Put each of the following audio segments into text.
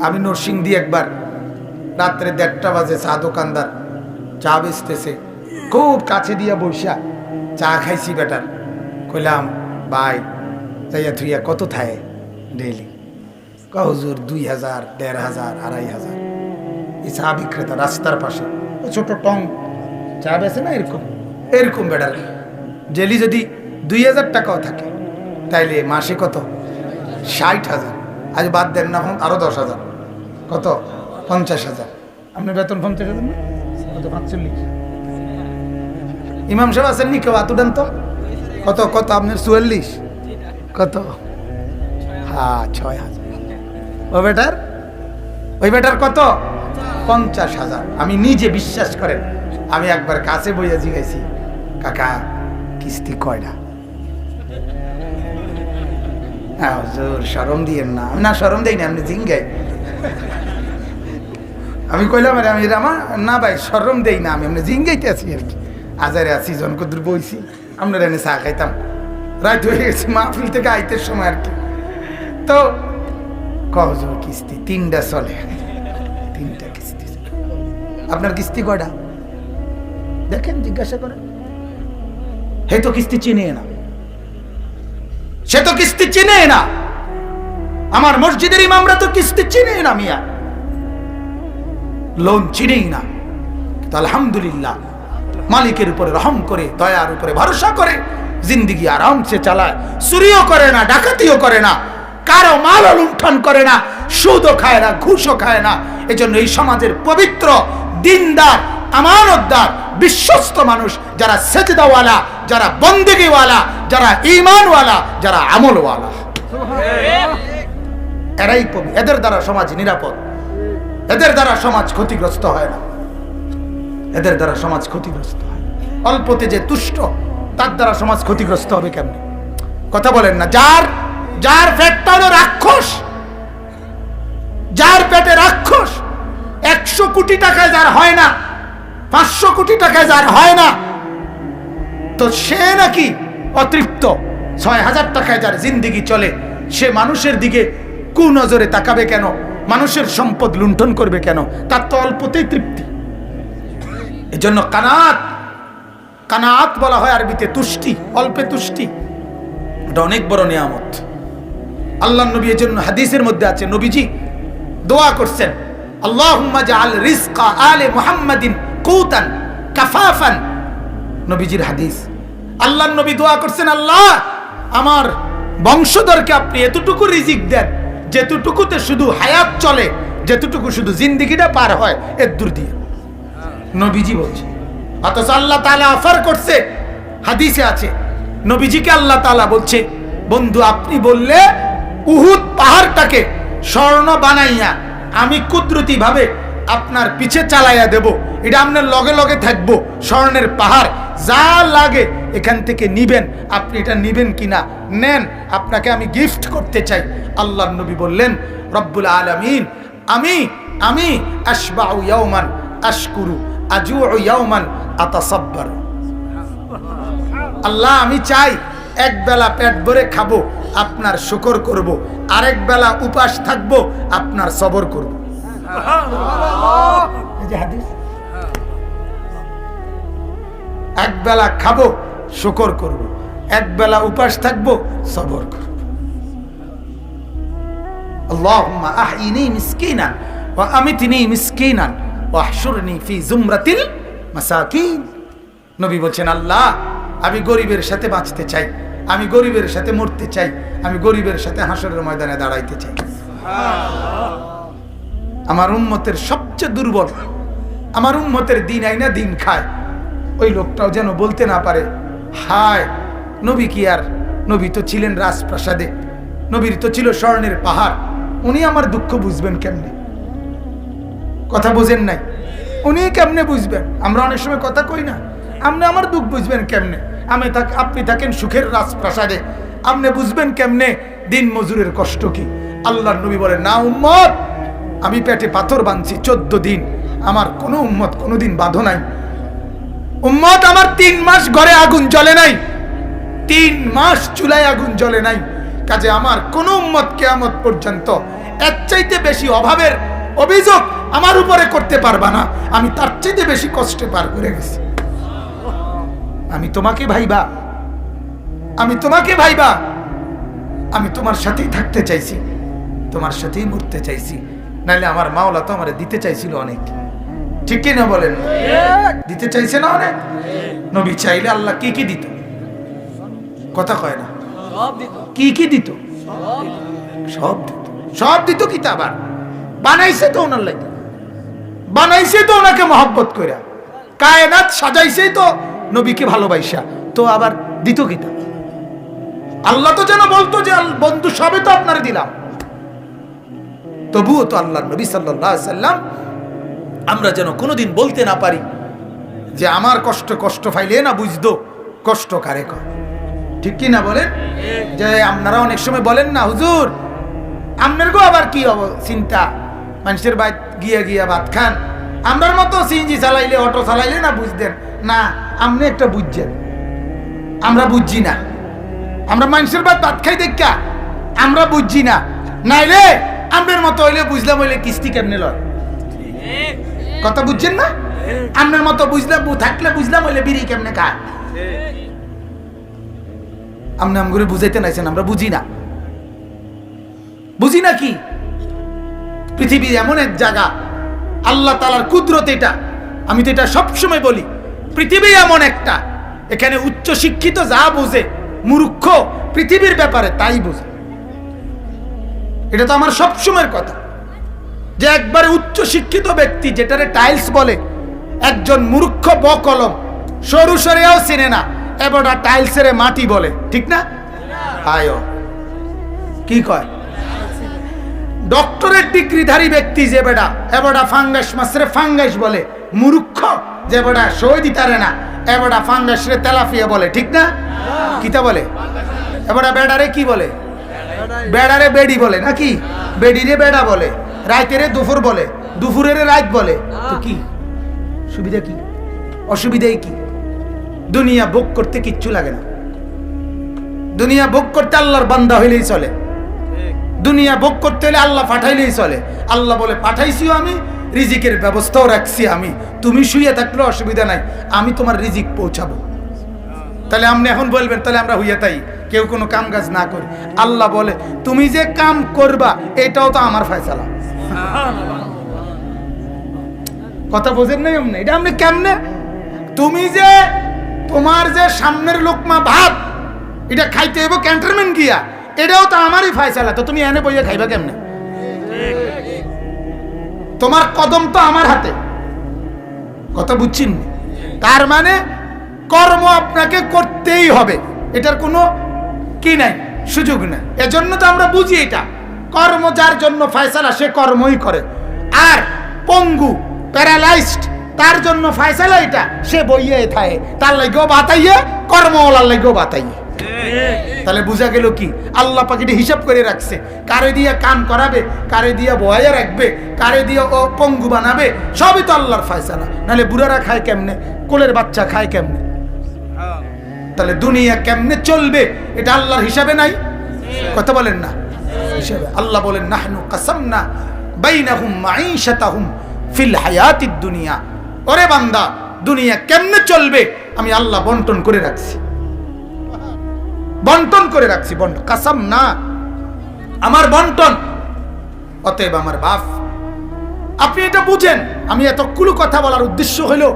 আমি নরসিংদী একবার রাত্রে 1:30 বাজে চা দোকানদার চা বেচতেছে, খুব কাছে দিয়া বৈশা চা খাইছি বেটার। কইলাম ভাই যাইয়া থুইয়া কত থায় ডেইলি? হুজুর 2000, 1500, 2500। এই চা বিক্রেতা রাস্তার পাশে ছোট টং চা বেছে না, এরকম এরকম বেটার ডেলি যদি 2000 টাকাও থাকে তাইলে মাসে কত? 60,000। আজ বাদ দেন না, এখন আরো 10,000, কত? 50,000। আপনার বেতন 50,000 না? কত? 45। ইমাম সাহেব আছেন নি কেউ? হাত উঠান তো। কত কত আপনার? 44। কত? হ্যাঁ 6,000। ওই বেটার কত? 50,000। আমি নিজে বিশ্বাস করেন, আমি একবার কাছে বইয়া জিগাইছি, কাকা কিস্তি কয়টা? হ্যাঁ হুজুর শরম দিয়েন না। আমি না শরম দেই না, আপনি জিঙ্গাই। আমি কইলাম আরে আমি আমার না ভাই শরম দেই না, আমি আপনি জিঙ্গাইতে আছি আর কি। আজারে আছি জনকদুর বইছি, আপনারা এনে চা খাইতাম, রাত হয়ে গেছে মাহফিল থেকে আইতের সময় আর কি। তো হুজুর কিস্তি 3টা চলে। 3টা কিস্তি। আপনার কিস্তি কয়টা দেখেন, জিজ্ঞাসা করেন। হে তো কিস্তি চিনে না, সে তো কিস্তি চিনে না। আমার মসজিদের ইমামরা তো কিস্তি চিনে না, মিয়া লোন চিনেই না। তো আলহামদুলিল্লাহ মালিকের উপরে রহম করে, দয়ার উপরে ভরসা করে জিন্দিগি আরামসে চালায়। চুরিও করে না, ডাকাতিও করে না, কারো মাল লুণ্ঠন করে না, সুদও খায় না, ঘুষও খায় না। এজন্য এই সমাজের পবিত্র, দিনদার, আমানতদার, বিশ্বস্ত মানুষ যারা সেজদাওয়ালা, যারা বন্দেগীওয়ালা, যারা ঈমানওয়ালা, যারা আমলওয়ালা, এরাই এদের দ্বারা সমাজ নিরাপদ। এদের দ্বারা সমাজ ক্ষতিগ্রস্ত হয় না। এদের দ্বারা সমাজ ক্ষতিগ্রস্ত হয়। অল্পতে যে তুষ্ট, তার দ্বারা সমাজ ক্ষতিগ্রস্ত হবে কেমনে? কথা বলেন না। যার পেটটা হলো রাক্ষস, যার পেটে রাক্ষস, 100 কোটি টাকায় যার হয় না, 500 কোটি টাকায় যার হয় না, তো সে নাকি অতৃপ্ত। 6,000 টাকায় যার জিন্দিগি চলে, সে মানুষের দিকে কুনজরে তাকাবে কেন? মানুষের সম্পদ লুণ্ঠন করবে কেন? তার তো অল্পতেই তৃপ্তি। এজন্য কানাত বলা হয় আরবিতে তুষ্টি, অল্পে তুষ্টি। এটা অনেক বড় নিয়ামত। আল্লাহ নবী এজন্য হাদিসের মধ্যে আছে, নবীজি দোয়া করছেন, আল্লাহুম্মা জাআল রিজকা আলে মুহাম্মাদিন কুতান কাফাফান। নবীজির হাদিস, আল্লাহর নবী দোয়া করছেন, আল্লাহ আমার বংশধরকে আপনি এতটুকু রিজিক দেন যেতটুকুতে শুধু হায়াত চলে, যেতটুকু শুধু জিন্দেগিটা পার হয়, এর দূর দিয়ে। নবীজি বলছে, অথচ আল্লাহ তাআলা অফার করছে। হাদিসে আছে, নবীজিকে আল্লাহ তাআলা বলছে, বন্ধু আপনি বললে উহুদ পাহাড়টাকে স্বর্ণ বানাইয়া আমি কুদরতি ভাবে আপনার পিছে চালাইয়া দেব, এটা আপনার লগে লগে থাকবো, স্বর্ণের পাহাড়, যা লাগে এখান থেকে নিবেন, আপনি এটা নিবেন কিনা নেন, আপনাকে আমি গিফট করতে চাই। আল্লাহর নবী বললেন, রব্বুল আলামিন আমি আশবাউ ইয়াওমান আশকুরু আজুউ ইয়াওমান আতাসাব্বার। আল্লাহ আমি চাই এক বেলা পেট ভরে খাবো, আপনার শুকর করব, আরেক বেলা উপাস থাকবো, আপনার সবর করব। এই যে হাদিস, এক বেলা খাবো শুকর করব, এক বেলা উপাস থাকবো, সবর করব। আল্লাহুম্মা আহইনি মিসকিনান ওয়া আমিতনি মিসকিনান ওয়া আহশুরনি ফি জুমরাতিল মাসাকিন। নবী বলছেন, আল্লাহ আমি গরিবের সাথে বাঁচতে চাই, আমি গরিবের সাথে মরতে চাই, আমি গরিবের সাথে হাসরের ময়দানে দাঁড়াইতে চাই। আমার উম্মতের সবচেয়ে দুর্বল, আমার উম্মতের দিন আইনা দিন খায়, ওই লোকটাও যেন বলতে না পারে, হায় নবী কি আর, নবী তো ছিলেন রাজপ্রাসাদে, নবীর তো ছিল স্বর্ণের পাহাড়, উনি আমার দুঃখ বুঝবেন কেমনে? কথা বোঝেন নাই? উনি কেমনে বুঝবেন? আমরা অনেক সময় কথা কই না, আপনি আমার দুঃখ বুঝবেন কেমনে? আপনি থাকেন সুখের রাজপ্রাসাদে, আপনি বুঝবেন কেমনে দিন মজুরের কষ্ট কি? আল্লাহর নবী বলেন, না উম্মত, আমি পেটে পাথর বাঁধছি 14 দিন, আমার কোনো উম্মত কোনোদিন বাঁধো নাই। উম্মত আমার 3 মাস ঘরে আগুন জ্বলে নাই, 3 মাস চুলায় আগুন জ্বলে নাই। কাজে আমার কোন উম্মত কিয়ামত পর্যন্ত এর চাইতে বেশি অভাবের অভিযোগ আমার উপরে করতে পারবা না। আমি তার চাইতে বেশি কষ্টে পার করে গেছি। আমি তোমাকে ভাইবা, আমি তোমাকে ভাইবা, আমি তোমার সাথেই থাকতে চাইছি, তোমার সাথেই মরতে চাইছি। নাইলে আমার মাওলা তো আমারে দিতে চাইছিল অনেক, ঠিক কি না বলেন? দিতে চাইছে না অনেক। নবী চাইলে আল্লাহ কি কি দিত? কথা কয় না, কি কি দিত? সব দিত, সব দিত। কি তা আবার বানাইছে তো ওনার লাগে, বানাইছে তো ওনাকে মহব্বত কইরা, কায়নাত সাজাইছে তো নবীকে ভালোবাসা, তো আবার দিত কি তা? আল্লাহ তো যেন বলতো যে বন্ধু সবে তো আপনার দিলাম, তবুও তো আল্লাহ নবী সাল্লাল্লাহু আলাইহি সাল্লাম আমরা যেন কোনোদিন বলতে না পারি যে আমার কষ্ট কষ্ট ফাইলে না বুঝতো কষ্ট কারে কয়, ঠিক কি না বলেন? যে আপনারা অনেক সময় বলেন না হুজুর আপনার গো আবার কি হবো চিন্তা, মানুষের বাইত গিয়া গিয়া ভাত খান, আমরার মতো সিএনজি চালাইলে অটো চালাইলে না বুঝতেন না, আপনি একটা বুঝছেন, আমরা বুঝছি না। আমরা মানুষের বাইত ভাত খাই দেখা আমরা বুঝছি না, নাইলে আপনার মতো হইলে বুঝলাম, হইলে কিস্তি কেমনে লয়, কথা বুঝছেন না? আপনার মতো বুঝলাম থাকলে বুঝলাম, হইলে বিড়ি কেমনে খায়, আপনি আমগুলো বুঝাইতে নাইছেন, আমরা বুঝি না। বুঝি না কি? পৃথিবী এমন এক জায়গা, আল্লাহ তাআলার কুদরত এটা, আমি তো এটা সবসময় বলি, পৃথিবী এমন একটা, এখানে উচ্চ শিক্ষিত যা বোঝে, মূর্খ পৃথিবীর ব্যাপারে তাই বোঝে। এটা তো আমার সবসময়ের কথা, যে একবারে উচ্চ শিক্ষিত ব্যক্তি যেটারে টাইলস বলে, একজন মূর্খ বকলম সরু সরেও চিনে না, এবারটা টাইলসের মাটি বলে, ঠিক না? আয়ো কি কয়? ডক্টরেট ডিগ্রিধারী ব্যক্তি যে বেটা এবারটা ফাঙ্গাস মাছরে ফাঙ্গাস বলে, মূর্খ যে বেটা সই দিতারে না এবারটা ফাঙ্গাস রে তেলাফিয়া বলে, ঠিক না? কিতা বলে? এবারটা বেড়ারে কি বলে? বেড়ারে বেড়ি বলে নাকি? বেড়িরে বেড়া বলে, রাইতেরে দুপুর বলে, দুপুরের রাত বলে। তো কি সুবিধা কি অসুবিধাই কি? দুনিয়া ভোগ করতে কিচ্ছু লাগে না, দুনিয়া ভোগ করতে আল্লাহর বান্দা হইলেই চলে, দুনিয়া ভোগ করতে হলে আল্লাহ পাঠাইলেই চলে। আল্লাহ বলে পাঠাইছিও আমি, রিজিকের ব্যবস্থাও রাখছি আমি, তুমি শুয়ে থাকলে অসুবিধা নাই, আমি তোমার রিজিক পৌঁছাবো। তাহলে আপনি এখন বলবেন তাহলে আমরা হইয়া তাই কেউ কোনো কাম কাজ না করি। আল্লাহ বলে তুমি যে কাম করবা এটাও তো আমার ফয়সালা। কথা বোঝেন নাই আপনি? এটা আপনি কেমনে? তুমি যে তোমার যে সামনের লোকমা ভাত এটা খাইতে হইব ক্যান্টনমেন্ট গিয়া, এটাও তো আমারই ফয়সালা, তো তুমি এনে বইয়া খাইবা কেমনে? তোমার কদম তো আমার হাতে, কথা বুঝছেন? তার মানে কর্ম আপনাকে করতেই হবে, এটার কোনো কি নাই, সুযোগ নাই। এজন্য তো আমরা বুঝি এটা কর্ম যার জন্য ফয়সালা সে কর্মই করে, আর পঙ্গু প্যারালাইজড তার জন্য ফয়সালা এটা, সে বইয়ে থাকে, তার লাগেও বাতাইয়ে কর্মওয়ালার লাগেও বাতাইয়ে। তাহলে বুঝা গেল কি আল্লাহ পাক এটা হিসাব করে রাখছে, কারে দিয়ে কাম করাবে, কারে দিয়ে বয়া রাখবে, কারে দিয়ে ও পঙ্গু বানাবে, সবই তো আল্লাহর ফয়সালা। নাহলে বুড়ারা খায় কেমনে, কোলের বাচ্চা খায় কেমনে? তাহলে দুনিয়া কেমনে চলবে এটা আল্লাহর হিসাবে নাই, কথা বলেন না? হিসাবে। আল্লাহ বলেন নাহনু কাসামনা বাইনাহুম মাঈশাতাহুম ফিল হায়াতিদ দুনিয়া। ওরে বান্দা দুনিয়া কেমনে চলবে আমি আল্লাহ বন্টন করে রাখছি, বন্টন করে রাখছি, বন্টন কাসাম না, আমার বন্টন। অতএব আমার বাপ আপনি এটা বুঝেন। আমি এতগুলো কথা বলার উদ্দেশ্য হলো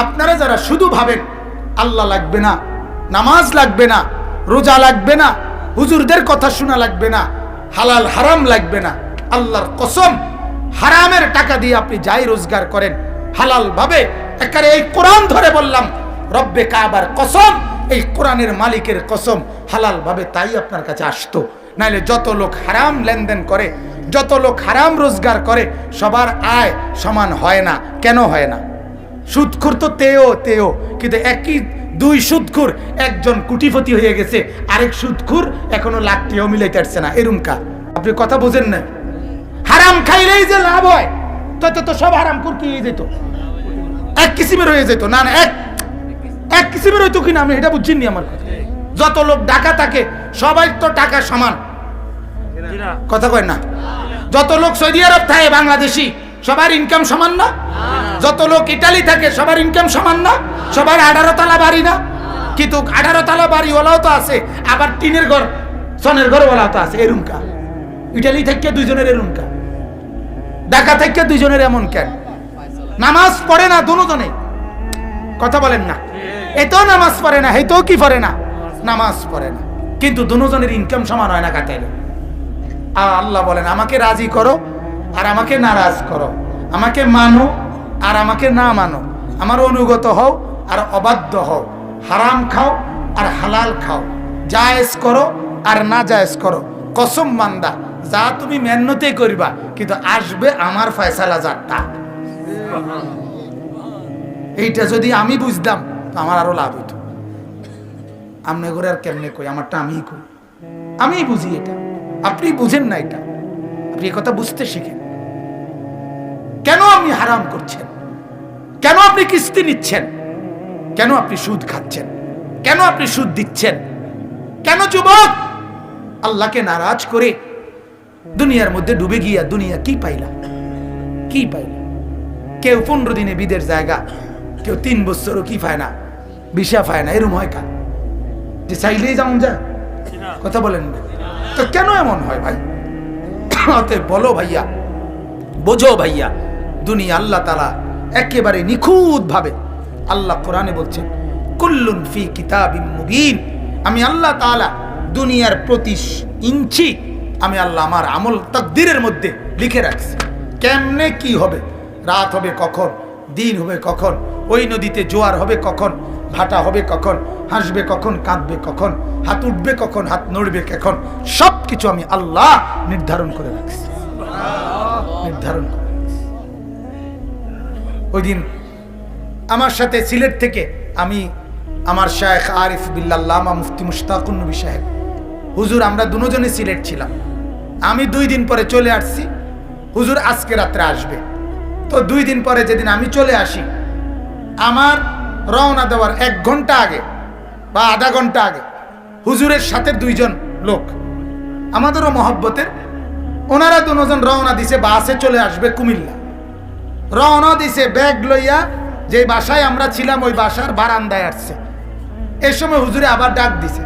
আপনারা যারা শুধু ভাবেন আল্লাহ লাগবে না, নামাজ লাগবে না, রোজা লাগবে না, হুজুরদের কথা শোনা লাগবে না, হালাল হারাম লাগবে না, আল্লাহর কসম হারামের টাকা দিয়ে আপনি যাই রোজগার করেন হালাল ভাবে, একেবারে এই কোরআন ধরে বললাম রব্বে কাবার কসম, এই কোরআনের মালিকের কসম, হালাল ভাবে তাই আপনার কাছে আসতো। নাইলে যত লোক হারাম লেনদেন করে, যত লোক হারাম রোজগার করে, সবার আয় সমান হয় না। কেন হয় না? সুদখোর তো তেও, কিন্তু একই দুই সুদখোর, একজন কোটিপতি হয়ে গেছে, আরেক সুদখোর এখনো লাখটিও মিলাইতে পারছে না, এরকম কা। আপনি কথা বোঝেন না? হারাম খাইলেই যে লাভ হয় তো সব হারাম খোর কি হয়ে যেত, এক কিসিমের হয়ে যেত। না না, এক কিসিমের হইতো কিনা আমি এটা বুঝিনি। আমার কথা, যত লোক ডাকা থাকে সবাই তো টাকা সমান, কথা কয় না? যত লোক সৌদি আরব থাকে বাংলাদেশি সবার ইনকাম সমান না? যত লোক ইটালি থাকে সবার ইনকাম সমান না? সবার 18 তলা বাড়ি না? কিন্তু 18 তলা বাড়িওয়ালাও তো আছে, আবার টিনের ঘর সনের ঘরওয়ালাও তো আছে। এরুমকা ইটালি থেকে দুইজনের এরুমকা, ঢাকা থেকে দুইজনের এমন কেন? নামাজ পড়ে না দুজনে, কথা বলেন না? এতো নামাজ পড়ে না, হেতো কি পড়ে না? নামাজ পড়ে না, কিন্তু দুজনের ইনকাম সমান হয় না কাটাইলে। আর আল্লাহ বলেন আমাকে রাজি করো আর আমাকে নারাজ করো, আমাকে মানো আর আমাকে না মানো, আমার অনুগত হও আর অবাধ্য হও, হারাম খাও আর হালাল খাও, জায়েজ করো আর না জায়েজ করো। কসম বান্দা, যা তুমি মেহনতেই করবা, কিন্তু আসবে আমার ফয়সালা যারটা। এইটা যদি আমি বুঝতাম তো আমার আরো লাভ হইতো। আপনি করে আর কেমনে কই, আমারটা আমিই কই, আমিই বুঝি এটা, আপনি বুঝেন না এটা। আপনি কথা বুঝতে শিখেন। কেন আপনি হারাম করছেন? কেন আপনি কিস্তি নিচ্ছেন? কেন আপনি সুদ খাচ্ছেন? কেন আপনি সুদ দিচ্ছেন? কেন যুবক আল্লাহকে নারাজ করে দুনিয়ার মধ্যে ডুবে গিয়া দুনিয়া কি পাইলা? কি পাইলা? কেউ 15 দিনে বিদের জায়গা, কেউ 3 বছরও কি পায় না, ভিসা পায় না। এরম হয় কা যে চাইলেই যেমন যায়? কথা বলেন না তো কেন এমন হয় ভাই? বলো ভাইয়া, বোঝো ভাইয়া, দুনিয়া আল্লাহ তাআলা একেবারে নিখুঁত ভাবে আল্লাহ কোরআনে বলছেন কুল্লুন ফি কিতাবিম মুবিন। আমি আল্লাহ তাআলা দুনিয়ার প্রতি ইঞ্চি আমি আল্লাহ আমার আমল তাকদীরের মধ্যে লিখে রাখছি। কেমনে কি হবে, রাত হবে কখন, দিন হবে কখন, ওই নদীতে জোয়ার হবে কখন, ভাটা হবে কখন, হাসবে কখন, কাঁদবে কখন, হাত উঠবে কখন, হাত নড়বে কখন, সবকিছু আমি আল্লাহ নির্ধারণ করে রাখছি। নির্ধারণ করে রাখছি। ওই দিন আমার সাথে সিলেট থেকে আমি আমার শায়েখ আরিফ বিল্লাহ আল্লামা মুফতি মুশতাকুন নবী সাহেব হুজুর, আমরা দুজনে সিলেট ছিলাম। আমি 2 দিন পরে চলে আসছি, হুজুর আজকে রাত্রে আসবে। তো 2 দিন পরে যেদিন আমি চলে আসি, আমার রওনা দেওয়ার 1 ঘন্টা আগে বা আধা ঘন্টা আগে হুজুরের সাথে 2 জন লোক আমাদেরও মহব্বতের, ওনারা 2 জন রওনা দিছে, বাসে চলে আসবে কুমিল্লা। রওনা দিছে ব্যাগ লইয়া, যে বাসায় আমরা ছিলাম ওই বাসার বারান্দায় আসছে। এই সময় হুজুরে আবার ডাক দিছে,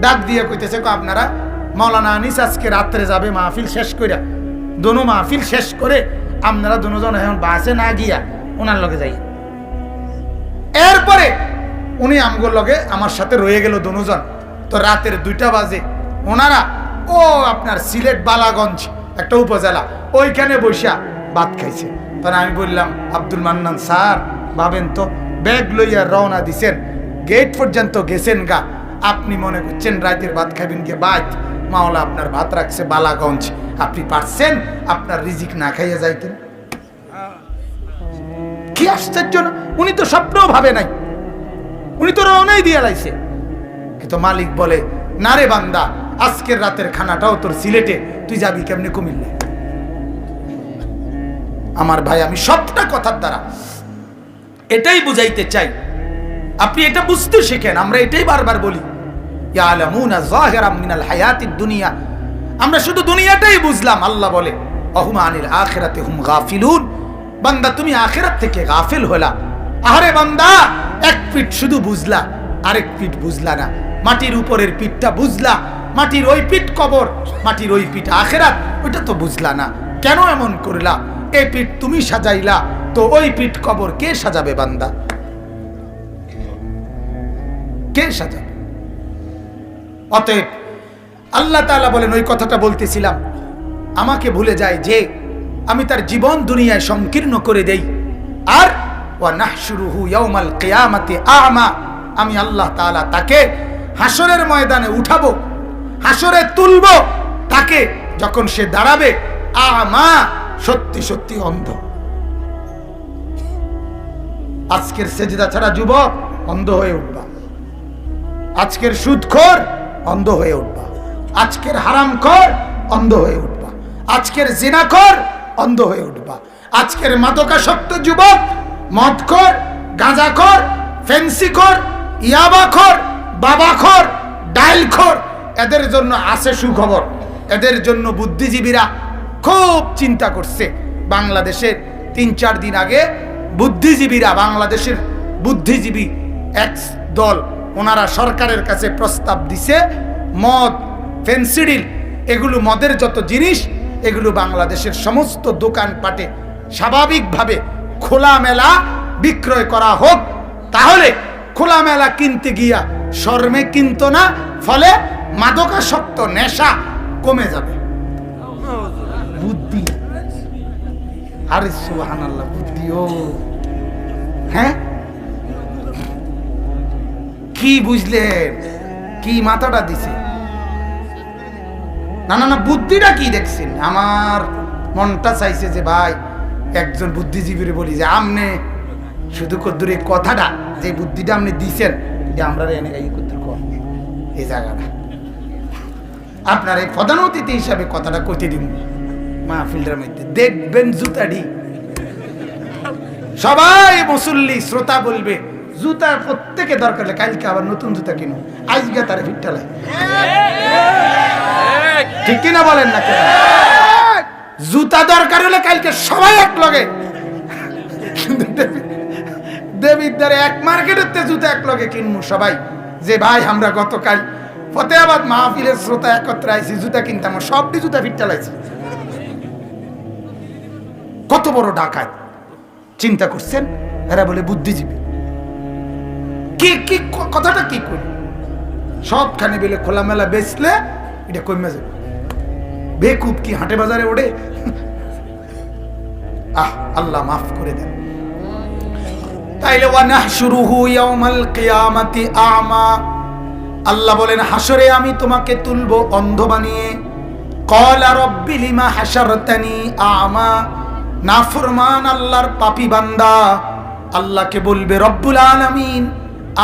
ডাক দিয়ে কইতেছে আপনারা মাওলানা আনিস আজকে রাত্রে যাবে মাহফিল শেষ কইরা, দোনো মাহফিল শেষ করে আপনারা 2 জন এখন বাসে না গিয়া ওনার লগে যাই। এরপরে উনি আমগোর লগে আমার সাথে রয়ে গেল 2 জন। তো রাতের 2টা বাজে ওনারা ও আপনার সিলেট বালাগঞ্জ একটা উপজেলা, ওইখানে বসা ভাত খাইছে। তখন আমি বললাম আব্দুল মান্নান স্যার, ভাবেন তো ব্যাগ লইয়া রওনা দিছেন, গেট পর্যন্ত গেছেন গা, আপনি মনে করছেন রাতের ভাত খাবেন কে? বাদ মাওলা আপনার ভাত রাখছে বালাগঞ্জ, আপনি পারছেন আপনার রিজিক না খাইয়া যাইতেন। কি আশ্চর্য না! উনি তো স্বপ্নও ভাবে নাই, উনি তো রওনাই দিয়ে লাইছে। কিন্তু মালিক বলে না রে বান্দা, আজকের রাতের খানাটাও তোর সিলেটে, তুই যাবি কেমনে কুমিল্লা? আমার ভাই, আমি সবটা কথার দ্বারা এটাই বুঝাইতে চাই, আপনি এটা বুঝতে শিখেন। আমরা এটাই বারবার বলি, ইয়ালামুনা যাহিরাম মিনাল হায়াতিদ দুনিয়া, আমরা শুধু দুনিয়াটাই বুঝলাম। আল্লাহ বলে অহুম আনিল আখিরাতি হুম গাফিলুন, বান্দা তুমি আখিরাত থেকে গাফিল হলা। আরে বান্দা, 1 পিঠ শুধু বুঝলা, আরেক পিঠ বুঝলা না। মাটির উপরের পিঠটা বুঝলা, মাটির ওই পিঠ কবর, মাটির ওই পিঠ আখিরাত, ওইটা তো বুঝলা না। কেন এমন করলা? এই পিঠ তুমি সাজাইলা, তো ওই পিঠ কবর কে সাজাবে বান্দা? কে সাজাবে? অতএব আল্লাহ তাআলা বলেন, ওই কথাটা বলতেছিলাম, আমাকে ভুলে যায় যে আমি তার জীবন দুনিয়ায় সংকীর্ণ করে দেই। আর ওয়া নাহশুরুহু ইয়াউমাল কিয়ামাতি আ'মা, আমি আল্লাহ তাআলা তাকে হাসরের ময়দানে উঠাবো, হাসরে তুলবো তাকে, যখন সে দাঁড়াবে আ'মা, সত্যি সত্যি অন্ধ। আজকের সেজদা ছাড়া যুবক অন্ধ হয়ে উঠবা, আজকের সুদখোর অন্ধ হয়ে উঠবা, আজকের হারামখোর অন্ধ হয়ে উঠবা, আজকের জিনাখোর অন্ধ হয়ে উঠবা, আজকের মাদকাসক্ত যুবক, মদখোর, গাঁজাখোর, ফেন্সিখোর, ইয়াবাখোর, বাবাখোর, ডাইলখোর, এদের জন্য আছে সুখবর। এদের জন্য বুদ্ধিজীবীরা খুব চিন্তা করছে। বাংলাদেশের 3-4 দিন আগে বুদ্ধিজীবীরা, বাংলাদেশের বুদ্ধিজীবী এক দল, ওনারা সরকারের কাছে প্রস্তাব দিছে মদ, ফেন্সিডিল, এগুলো মদের যত জিনিস এগুলো বাংলাদেশের সমস্ত দোকানপাটে স্বাভাবিকভাবে খোলামেলা বিক্রয় করা হোক। তাহলে খোলামেলা কিনতে গিয়া শর্মে কিনতো না, ফলে মাদকাসক্ত নেশা কমে যাবে। বুদ্ধি, আরে সুবহানাল্লাহ, বুদ্ধি। ও হ্যাঁ, কি বুঝলেন? কি মাথাটা দিছে? না না না, বুদ্ধিটা কি দেখছেন? আমার মনটা চাইছে যে ভাই একজন বুদ্ধিজীবীর বলি যে আমনে শুধু কদ্দুরে কথাটা, যে বুদ্ধিটা আপনি দিছেন এটা আমরা এনে এই করতে কম এই জায়গাটা আপনার এই প্রধান অতিথি হিসাবে কথাটা কইতে দিব মাহফিলটার মধ্যে। দেখবেন জুতাডি সবাই মুসল্লি শ্রোতা বলবে জুতা প্রত্যেকে দরকার হলে কালকে আবার নতুন জুতা কিনো, আজকে তার ফিটটালাই। ঠিক কিনা বলেন না? কেন জুতা দরকার হলে কালকে সবাই এক লগে, দেবিদ্বারে এক মার্কেটের জুতা এক লগে কিনবো সবাই, যে ভাই আমরা গতকাল ফতেহাবাদ মাহফিলের শ্রোতা একত্রে আইছি, জুতা কিনতাম, সবটি জুতা ফিটটালাইছি। কত বড় ডাকাত চিন্তা করছেন? এরা বলে বুদ্ধিজীবী। কি কি কথাটা কি করি? সবখানে বেলে খোলামেলা বেচলে এটা কমে যাবে। বেকুব কি হাটে বাজারে ওড়ে? আল্লাহ মাফ করে দেন। তাইলে ওয়ানাহশুরুহু ইয়াউমাল কিয়ামাতি আ'মা, আল্লাহ বলেন হাসরে আমি তোমাকে তুলবো অন্ধ বানিয়ে। ক্বালা রাব্বি লিমা হাশারতানি আ'মা, নাফরমান আল্লাহর পাপী বান্দা আল্লাহকে বলবে রব্বুল আলামিন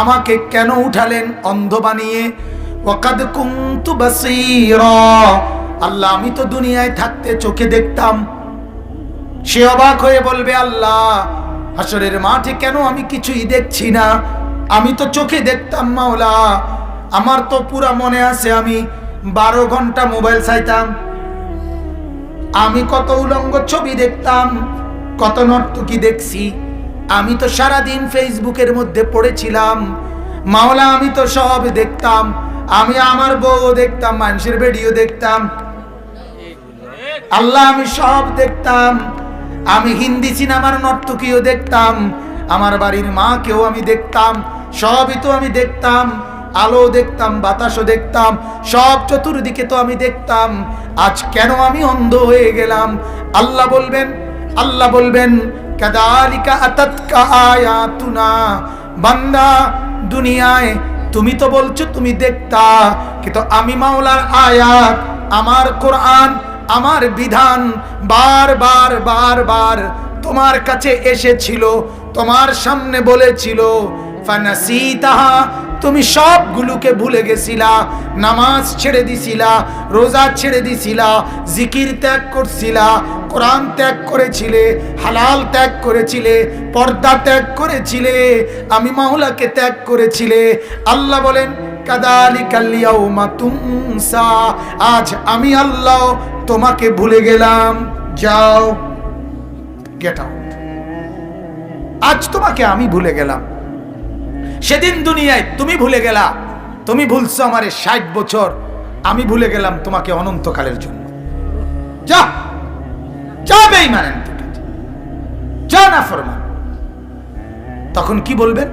আমাকে কেন উঠালেন অন্ধ বানিয়ে? ওয়াকাদ কুনতু বাসীরা, আল্লাহ আমি তো দুনিয়ায় থাকতে চোখে দেখতাম। সে অবাক হয়ে বলবে আল্লাহ হাসরের মাঠে কেন আমি কিছুই দেখছি না? আমি তো চোখে দেখতাম মাওলা, আমার তো পুরা মনে আছে আমি 12 ঘন্টা মোবাইল চাইতাম, আমি কত উলঙ্গ ছবি দেখতাম, কত নর্তকী দেখছি, আমি তো সারাদিন ফেসবুকের মধ্যে পড়েছিলাম মাওলা, আমি তো সব দেখতাম, আমি আমার বউ দেখতাম, মানুষের ভিডিও দেখতাম, আল্লাহ আমি সব দেখতাম, আমি হিন্দি সিনেমার নর্তকীও দেখতাম, আমার বাড়ির মাকেও আমি দেখতাম, সবই তো আমি দেখতাম, আলো দেখতাম, বাতাসও দেখতাম, সব চতুর্দিকে তো আমি দেখতাম, আজ কেন আমি অন্ধ হয়ে গেলাম? আল্লাহ বলবেন কাযালিকা আতাতকা আয়াতুনা, বান্দা দুনিয়ায় তুমি তো বলছো তুমি দেখতা, কিন্তু আমি মাওলার আয়াত, আমার কোরআন, আমার বিধান বারবার বারবার তোমার কাছে এসেছিল, তোমার সামনে বলেছিল, ফানাসিতাহা, তুমি সবগুলোকে ভুলে গেছিলা, নামাজ ছেড়ে দিছিলা, রোজা ছেড়ে দিছিলা, জিকির ত্যাগ করছিলা, কোরআন ত্যাগ করেছিলে, হালাল ত্যাগ করেছিলে, পর্দা ত্যাগ করেছিলে, আমি মাওলাকে ত্যাগ করেছিলে। আল্লাহ বলেন কাযালিকাল ইয়াউমা তুনসা, আজ আমি আল্লাহ তোমাকে ভুলে গেলাম, যাও গেট আউট, আজ তোমাকে আমি ভুলে গেলাম। সেদিন দুনিয়ায় তুমি ভুলে গেলা, তুমি ভুলছো আমারে 60 বছর, আমি ভুলে গেলাম তোমাকে অনন্তকালের জন্য। যা যা বেঈমান, যা নাফরমান। তখন কি বলবেন?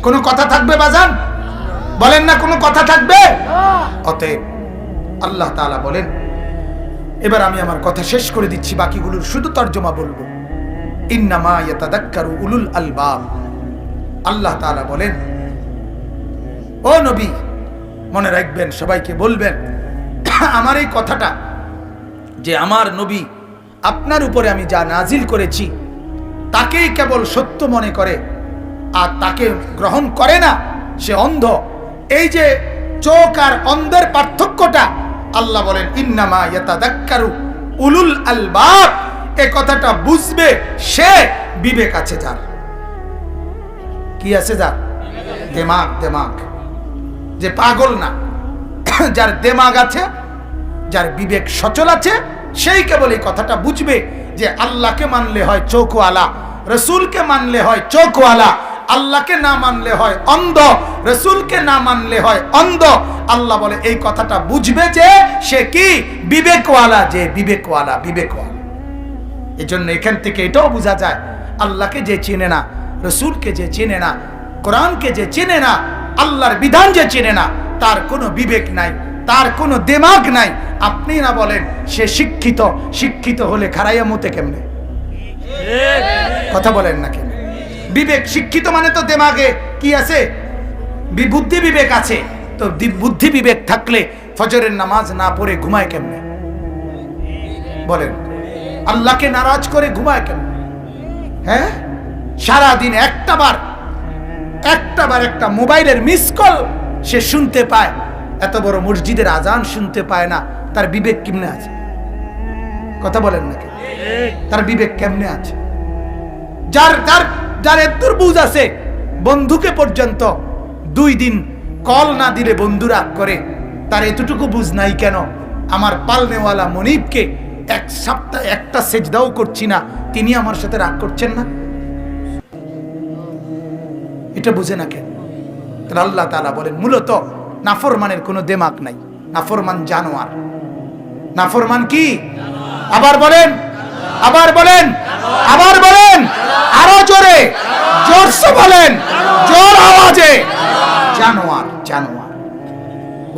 কোনো কথা থাকবে বাজান? বলেন না কোনো কথা থাকবে? অতএব আল্লাহ তাআলা বলেন, এবার আমি আমার কথা শেষ করে দিচ্ছি, বাকিগুলোর শুধু তর্জমা বলবো। ইন্নামা ইয়াতাযাক্কারু উলুল আলবাব, আল্লাহ তাআলা বলেন ও নবী মনে রাখবেন, সবাইকে বলবেন আমার এই কথাটা, যে আমার নবী আপনার উপরে আমি যা নাজিল করেছি তাকেই কেবল সত্য মনে করে, আর তাকে গ্রহণ করে না সে অন্ধ। এই যে চোখ আর অন্ধের পার্থক্যটা আল্লাহ বলেন ইন্নামা ইয়াতাযাক্কারু উলুল আলবাব, এই কথাটা বুঝবে সে বিবেক আছে যার। কি আছে যার? দেমাগ। যে পাগল না, যার দেমাগ আছে, যার বিবেক সচল আছে সেই কেবল এই কথাটা বুঝবে যে আল্লাহকে মানলে হয় চোখওয়ালা, রসুলকে মানলে হয় চোখওয়ালা, আল্লাহকে না মানলে হয় অন্ধ, রসুলকে না মানলে হয় অন্ধ। আল্লাহ বলে এই কথাটা বুঝবে যে সে কি বিবেকওয়ালা, যে বিবেকওয়ালা, বিবেকওয়ালা। এই জন্য এখান থেকে এটাও বোঝা যায় আল্লাহকে যে চেনে না, রসুলকে যে চেনে না, কোরআনকে যে চেনে না, আল্লাহর বিধান যে চেনে না, তার কোনো বিবেক নাই, তার কোনো দিমাগ নাই। আপনি না বলেন সে শিক্ষিত, শিক্ষিত হলে খারাইয়া মতে কেমনে? কথা বলেন না কেন? বিবেক, শিক্ষিত মানে তো দিমাগে কি আছে? বুদ্ধি বিবেক আছে। তো বুদ্ধি বিবেক থাকলে ফজরের নামাজ না পড়ে ঘুমায় কেমনে? বলেন, আল্লাহকে নারাজ করে ঘুমায় কেমনে? হ্যাঁ, সারাদিন একটাবার একটা মোবাইলের মিস কল সে শুনতে পায়, এত বড় মসজিদের আজান শুনতে পায় না, তার বিবেক কেমনে আছে? কথা বলেন নাকি? তার বিবেক কেমনে আছে? যার এত বুঝ আছে, বন্ধুকে পর্যন্ত 2 দিন কল না দিলে বন্ধু রাগ করে, তার এতটুকু বুঝ নাই কেন আমার পালনেওয়ালা মনিবকে 1 সপ্তাহ একটা সেজদাও করছি না, তিনি আমার সাথে রাগ করছেন না? এটা বুঝে না কেন? তাহলে আল্লাহ তাআলা বলেন মূলত নাফরমানের কোনো দিমাগ নাই, নাফরমান জানোয়ার। নাফরমান কি? আবার বলেন, আবার বলেন, আবার বলেন, আরো জোরে, জোরসে বলেন, জোর আওয়াজে, জানোয়ার, জানোয়ার।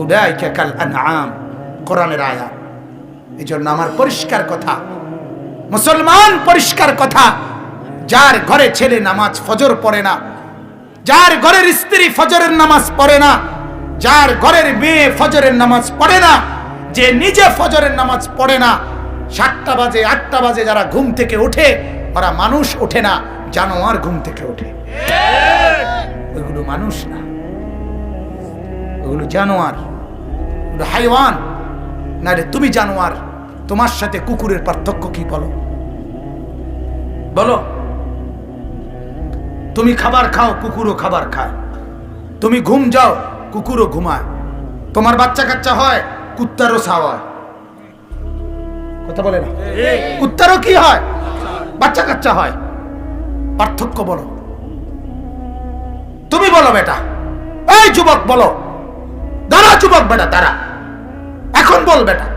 উলাইকা কাল আনআম, কোরআনের আয়াত। এজন্য আমার পরিষ্কার কথা, মুসলমান পরিষ্কার কথা, যার ঘরে ছেলে নামাজ ফজর পড়ে না, যার ঘরের স্ত্রী ফজরের নামাজ পড়ে না, যার ঘরের মেয়ে ফজরের নামাজ পড়ে না, যে নিজে ফজরের নামাজ পড়ে না, 7টা বাজে 8টা বাজে যারা ঘুম থেকে ওঠে, ওরা মানুষ ওঠে না, জানোয়ার ঘুম থেকে ওঠে। ওইগুলো মানুষ না, ওগুলো জানোয়ার, ওগুলো হাইওয়ান। না রে, তুমি জানোয়ার, তোমার সাথে কুকুরের পার্থক্য কি বলো? বলো। তুমি খাবার খাও, কুকুরও খাবার খায়। তুমি ঘুম যাও, কুকুরও ঘুমায়। তোমার বাচ্চা কাচ্চা হয়, কুত্তারও ছাওয়ায়। কথা বলে না? কুত্তারও কি হয়? বাচ্চা কাচ্চা হয়। পার্থক্য বলো। তুমি বলো বেটা, এই যুবক বলো, দাঁড়া যুবক বেটা, দাঁড়া, এখন বল বেটা।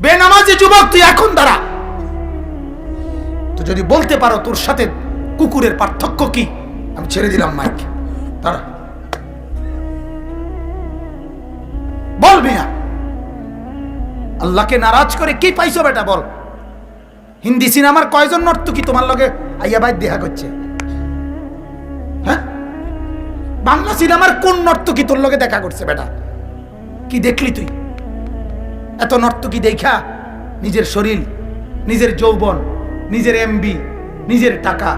বেনামাজি যুবক, তুই এখন দাঁড়া। তো যদি বলতে পারো তোর সাথে কুকুরের পার্থক্য কি, আমি ছেড়ে দিলাম মাইক, দাঁড়া, বল মিয়া। আল্লাহকে নারাজ করে কি পাইছো বেটা, বল। হিন্দি সিনেমার কয়জন নর্তকী তোমার লগে আইয়া বাইর দেখা করছে? হ্যাঁ, বাংলা সিনেমার কোন নর্তকী তোর লগে দেখা করছে বেটা? কি দেখলি তুই? এত নর্তকী দেখা নিজের শরীর, নিজের যৌবন, নিজের এমবি, নিজের টাকা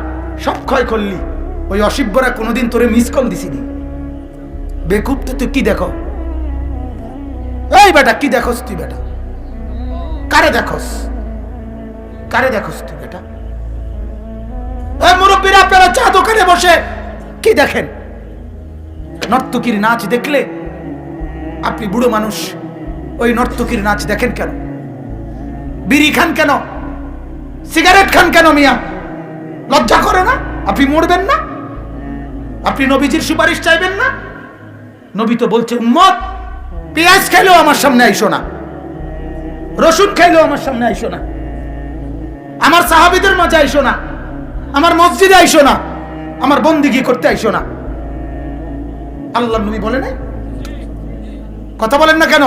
সব ক্ষয় করলি। ওই অসিব্যরা কোনোদিন তোরে মিস কল দিছিনি? বেকুব তো তুই কি দেখো? এই বেটা কি দেখোস তুই বেটা? কারে দেখোস? কারে দেখোস তুই বেটা? এই মুরব্বীরা, আপনারা চা দোকানে বসে কি দেখেন? নর্তকীর নাচ দেখলে আপনি বুড়ো মানুষ, ওই নর্তকীর নাচ দেখেন কেন? বিড়ি খান কেন? সিগারেট খান কেন মিয়া? লজ্জা করে না? আপনি মরবেন না? আপনি নবীজির সুপারিশ চাইবেন না? নবী তো বলছে উম্মত, পেঁয়াজ খাইলেও আমার সামনে আইসো না, রসুন খাইলেও আমার সামনে আইসো না, আমার সাহাবীদের মাঝে আইসো না, আমার মসজিদে আইসো না, আমার বন্দিগি করতে আইসো না। আল্লাহর নবী বলে নাই? কথা বলেন না কেন?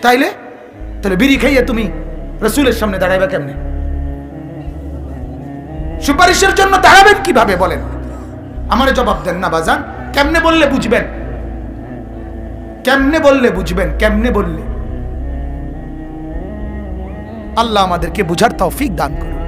তাইলে তাহলে বিড়ি খাইয়ে তুমি রসুলের সামনে দাঁড়াইবা কেমনে? সুপারিশের জন্য দাঁড়াবেন কিভাবে বলেন? আমারে জবাব দেন না বাজান। কেমনে বললে বুঝবেন? কেমনে বললে বুঝবেন? কেমনে বললে? আল্লাহ আমাদেরকে বুঝার তৌফিক দান করুক।